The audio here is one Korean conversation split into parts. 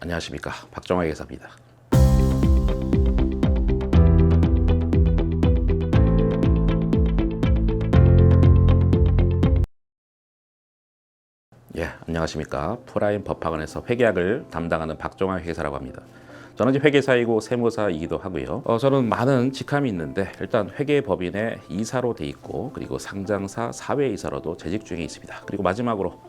안녕하십니까, 박정화 회계사입니다. 안녕하십니까. 프라임 법학원에서 회계학을 담당하는 박정화 회계사라고 합니다. 저는 이제 회계사이고 세무사이기도 하고요. 저는 많은 직함이 있는데 일단 회계법인의 이사로 돼 있고, 그리고 상장사 사회이사로도 재직 중에 있습니다. 그리고 마지막으로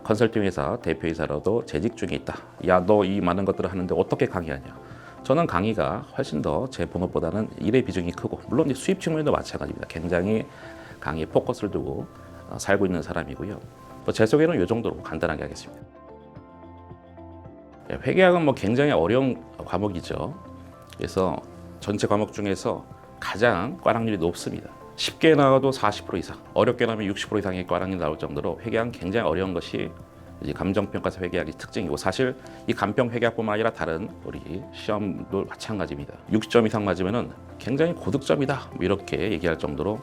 컨설팅 회사 대표이사로도 재직 중에 있다. 야, 너 이 많은 것들을 하는데 어떻게 강의하냐? 저는 강의가 훨씬 더 제 본업보다는 일의 비중이 크고, 물론 수입 측면도 마찬가지입니다. 굉장히 강의에 포커스를 두고 살고 있는 사람이고요. 제 소개는 이 정도로 간단하게 하겠습니다. 회계학은 굉장히 어려운 과목이죠. 그래서 전체 과목 중에서 가장 꽈락률이 높습니다. 쉽게 나와도 40% 이상, 어렵게 나오면 60% 이상의 꽈락률이 나올 정도로 회계학은 굉장히 어려운 것이 이제 감정평가사 회계학의 특징이고, 사실 이 간평 회계학뿐만 아니라 다른 우리 시험도 마찬가지입니다. 60점 이상 맞으면은 굉장히 고득점이다, 이렇게 얘기할 정도로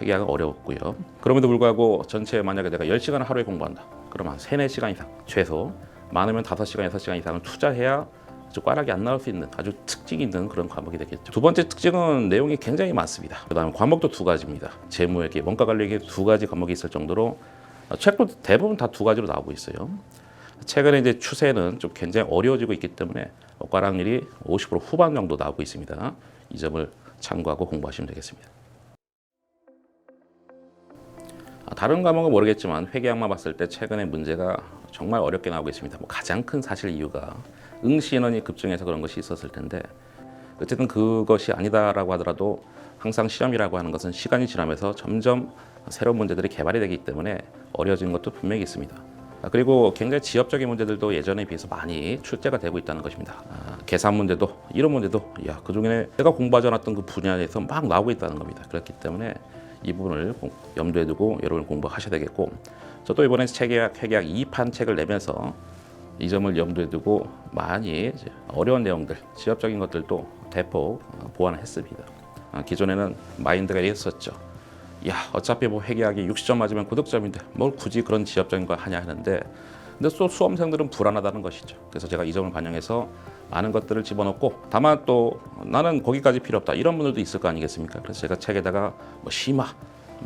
회계학은 어려웠고요. 그럼에도 불구하고 전체 만약에 내가 10시간을 하루에 공부한다, 그러면 한 3, 4시간 이상, 최소 많으면 5시간, 6시간 이상을 투자해야 아주 꽈락이 안 나올 수 있는 아주 특징이 있는 그런 과목이 되겠죠. 두 번째 특징은 내용이 굉장히 많습니다. 그다음에 과목도 두 가지입니다. 재무회계, 원가관리회계 두 가지 과목이 있을 정도로 책도 대부분 다 두 가지로 나오고 있어요. 최근에 이제 추세는 좀 굉장히 어려워지고 있기 때문에 꽈락률이 50% 후반 정도 나오고 있습니다. 이 점을 참고하고 공부하시면 되겠습니다. 다른 과목은 모르겠지만 회계학만 봤을 때 최근에 문제가 정말 어렵게 나오고 있습니다. 가장 큰 사실 이유가 응시 인원이 급증해서 그런 것이 있었을 텐데, 어쨌든 그것이 아니다라고 하더라도 항상 시험이라고 하는 것은 시간이 지나면서 점점 새로운 문제들이 개발이 되기 때문에 어려워진 것도 분명히 있습니다. 그리고 굉장히 지엽적인 문제들도 예전에 비해서 많이 출제가 되고 있다는 것입니다. 계산 문제도, 이론 문제도 그중에 내가 공부하지 않았던 그 분야에서 막 나오고 있다는 겁니다. 그렇기 때문에 이 부분을 염두에 두고 여러분 공부하셔야 되겠고, 저도 이번에 회계학 2판 책을 내면서 이 점을 염두에 두고 많이 어려운 내용들, 지엽적인 것들도 대폭 보완을 했습니다. 기존에는 마인드가 이랬었죠. 어차피 회계학이 60점 맞으면 고득점인데 뭘 굳이 그런 지엽적인 걸 하냐 하는데, 근데 또 수험생들은 불안하다는 것이죠. 그래서 제가 이 점을 반영해서 많은 것들을 집어넣고, 다만 또 나는 거기까지 필요 없다, 이런 분들도 있을 거 아니겠습니까? 그래서 제가 책에다가 심화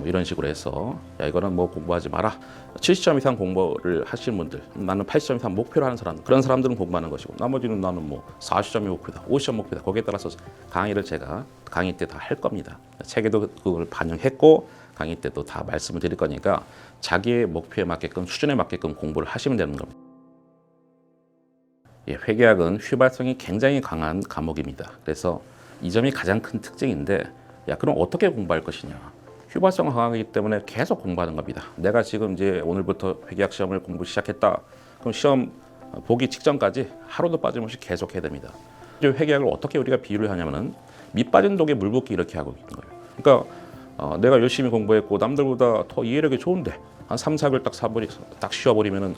이런 식으로 해서 이거는 공부하지 마라. 70점 이상 공부를 하시는 분들, 나는 80점 이상 목표로 하는 사람, 그런 사람들은 공부하는 것이고, 나머지는 나는 40점이 목표다, 50점 목표다, 거기에 따라서 강의를 제가 강의 때 다 할 겁니다. 책에도 그걸 반영했고 강의 때도 다 말씀을 드릴 거니까 자기의 목표에 맞게끔, 수준에 맞게끔 공부를 하시면 되는 겁니다. 회계학은 휘발성이 굉장히 강한 과목입니다. 그래서 이 점이 가장 큰 특징인데, 그럼 어떻게 공부할 것이냐? 휘발성이 강하기 때문에 계속 공부하는 겁니다. 내가 지금 이제 오늘부터 회계학 시험을 공부 시작했다, 그럼 시험 보기 직전까지 하루도 빠짐없이 계속 해야 됩니다. 회계학을 어떻게 우리가 비유를 하냐면은 밑 빠진 독에 물 붓기 이렇게 하고 있는 거예요. 그러니까 내가 열심히 공부했고 남들보다 더 이해력이 좋은데 한 3, 4개월 딱 쉬어버리면은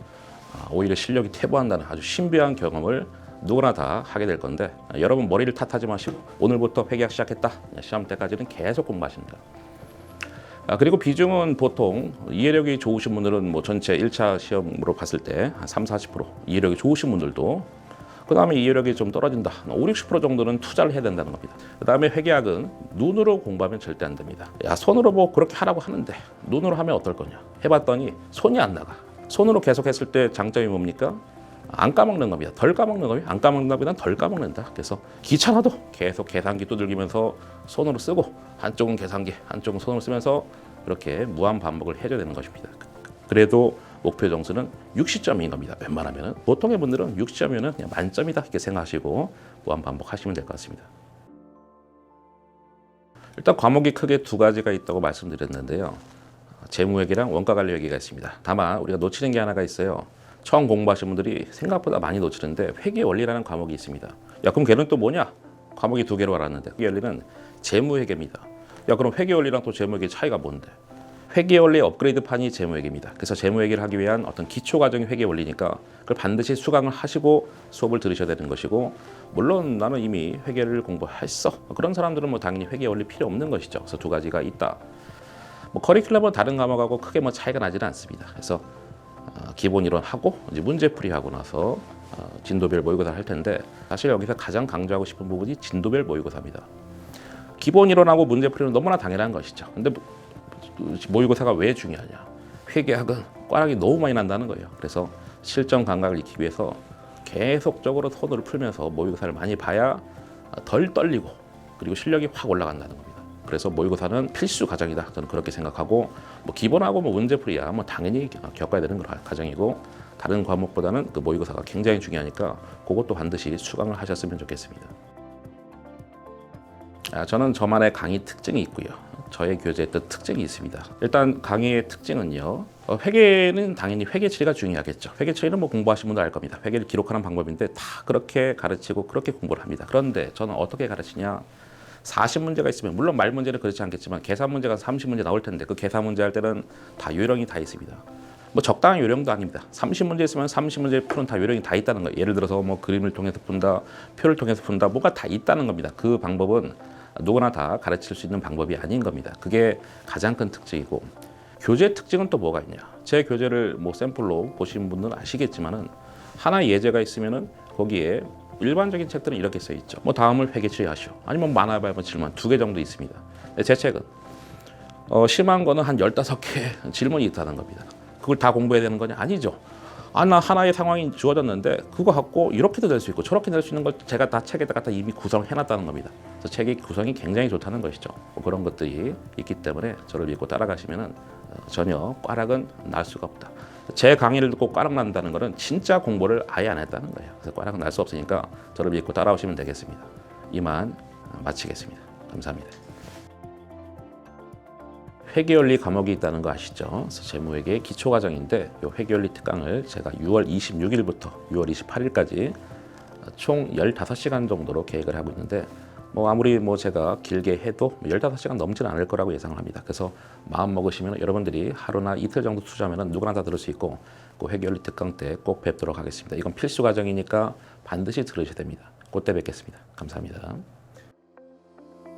오히려 실력이 퇴보한다는 아주 신비한 경험을 누구나 다 하게 될 건데, 여러분 머리를 탓하지 마시고 오늘부터 회계학 시작했다, 시험 때까지는 계속 공부하십니다. 그리고 비중은 보통 이해력이 좋으신 분들은 전체 1차 시험으로 봤을 때 한 3, 40%, 이해력이 좋으신 분들도, 그 다음에 이해력이 좀 떨어진다, 5, 60% 정도는 투자를 해야 된다는 겁니다. 그 다음에 회계학은 눈으로 공부하면 절대 안 됩니다. 손으로 그렇게 하라고 하는데 눈으로 하면 어떨 거냐? 해봤더니 손이 안 나가. 손으로 계속 했을 때 장점이 뭡니까? 안 까먹는 겁니다. 덜 까먹는 겁니다. 안 까먹는 것보다는 덜 까먹는다. 그래서 귀찮아도 계속 계산기 두들기면서 손으로 쓰고, 한쪽은 계산기, 한쪽은 손으로 쓰면서 이렇게 무한 반복을 해줘야 되는 것입니다. 그래도 목표 점수는 60점인 겁니다. 웬만하면. 보통의 분들은 60점이면 그냥 만점이다, 이렇게 생각하시고 무한 반복하시면 될 것 같습니다. 일단 과목이 크게 두 가지가 있다고 말씀드렸는데요. 재무회계랑 원가관리회계가 있습니다. 다만 우리가 놓치는 게 하나가 있어요. 처음 공부하시는 분들이 생각보다 많이 놓치는데, 회계원리라는 과목이 있습니다. 그럼 걔는 또 뭐냐? 과목이 두 개로 알았는데, 회계원리는 재무회계입니다. 그럼 회계원리랑 또 재무회계 차이가 뭔데? 회계원리의 업그레이드판이 재무회계입니다. 그래서 재무회계를 하기 위한 어떤 기초과정이 회계원리니까 그걸 반드시 수강을 하시고 수업을 들으셔야 되는 것이고, 물론 나는 이미 회계를 공부했어, 그런 사람들은 당연히 회계원리 필요 없는 것이죠. 그래서 두 가지가 있다. 커리큘럼은 다른 과목하고 크게 차이가 나지는 않습니다. 그래서 기본 이론 하고 이제 문제풀이 하고 나서 진도별 모의고사를 할 텐데 사실 여기서 가장 강조하고 싶은 부분이 진도별 모의고사입니다. 기본 이론하고 문제풀이는 너무나 당연한 것이죠. 근데 모의고사가 왜 중요하냐? 회계학은 꽈락이 너무 많이 난다는 거예요. 그래서 실전 감각을 익히기 위해서 계속적으로 손을 풀면서 모의고사를 많이 봐야 덜 떨리고 그리고 실력이 확 올라간다는 겁니다. 그래서 모의고사는 필수 과정이다. 저는 그렇게 생각하고 기본하고 문제풀이야 당연히 겪어야 되는 과정이고 다른 과목보다는 그 모의고사가 굉장히 중요하니까 그것도 반드시 수강을 하셨으면 좋겠습니다. 저는 저만의 강의 특징이 있고요. 저의 교재에 또 특징이 있습니다. 일단 강의의 특징은요. 회계는 당연히 회계 처리가 중요하겠죠. 회계 처리는 공부하신 분들 알 겁니다. 회계를 기록하는 방법인데 다 그렇게 가르치고 그렇게 공부를 합니다. 그런데 저는 어떻게 가르치냐? 40문제가 있으면 물론 말 문제는 그렇지 않겠지만 계산 문제가 30문제 나올 텐데 그 계산 문제 할 때는 다 요령이 다 있습니다. 적당한 요령도 아닙니다. 30문제 있으면 30문제 푸는 다 요령이 다 있다는 거예요. 예를 들어서 그림을 통해서 푼다, 표를 통해서 푼다, 뭐가 다 있다는 겁니다. 그 방법은 누구나 다 가르칠 수 있는 방법이 아닌 겁니다. 그게 가장 큰 특징이고 교재 특징은 또 뭐가 있냐? 제 교재를 샘플로 보신 분들은 아시겠지만은 하나의 예제가 있으면은 거기에 일반적인 책들은 이렇게 써 있죠. 다음을 회계 처리하시오. 아니면 만화발본 질문 2개 정도 있습니다. 제 책은 심한 거는 한 15개 질문이 있다는 겁니다. 그걸 다 공부해야 되는 거냐? 아니죠. 나 하나의 상황이 주어졌는데 그거 갖고 이렇게도 될 수 있고 저렇게 될 수 있는 걸 제가 다 책에다 갖다 이미 구성을 해놨다는 겁니다. 그래서 책의 구성이 굉장히 좋다는 것이죠. 그런 것들이 있기 때문에 저를 믿고 따라가시면은 전혀 꽈락은 날 수가 없다. 제 강의를 듣고 꽈락 난다는 것은 진짜 공부를 아예 안 했다는 거예요. 그래서 꽈락은 날 수 없으니까 저를 믿고 따라오시면 되겠습니다. 이만 마치겠습니다. 감사합니다. 회계원리 과목이 있다는 거 아시죠? 그래서 재무회계 기초과정인데 이 회계원리 특강을 제가 6월 26일부터 6월 28일까지 총 15시간 정도로 계획을 하고 있는데 아무리 제가 길게 해도 15시간 넘지는 않을 거라고 예상을 합니다. 그래서 마음 먹으시면 여러분들이 하루나 이틀 정도 투자하면 누구나 다 들을 수 있고 그 회계원리 특강 때 꼭 뵙도록 하겠습니다. 이건 필수 과정이니까 반드시 들으셔야 됩니다. 그때 뵙겠습니다. 감사합니다.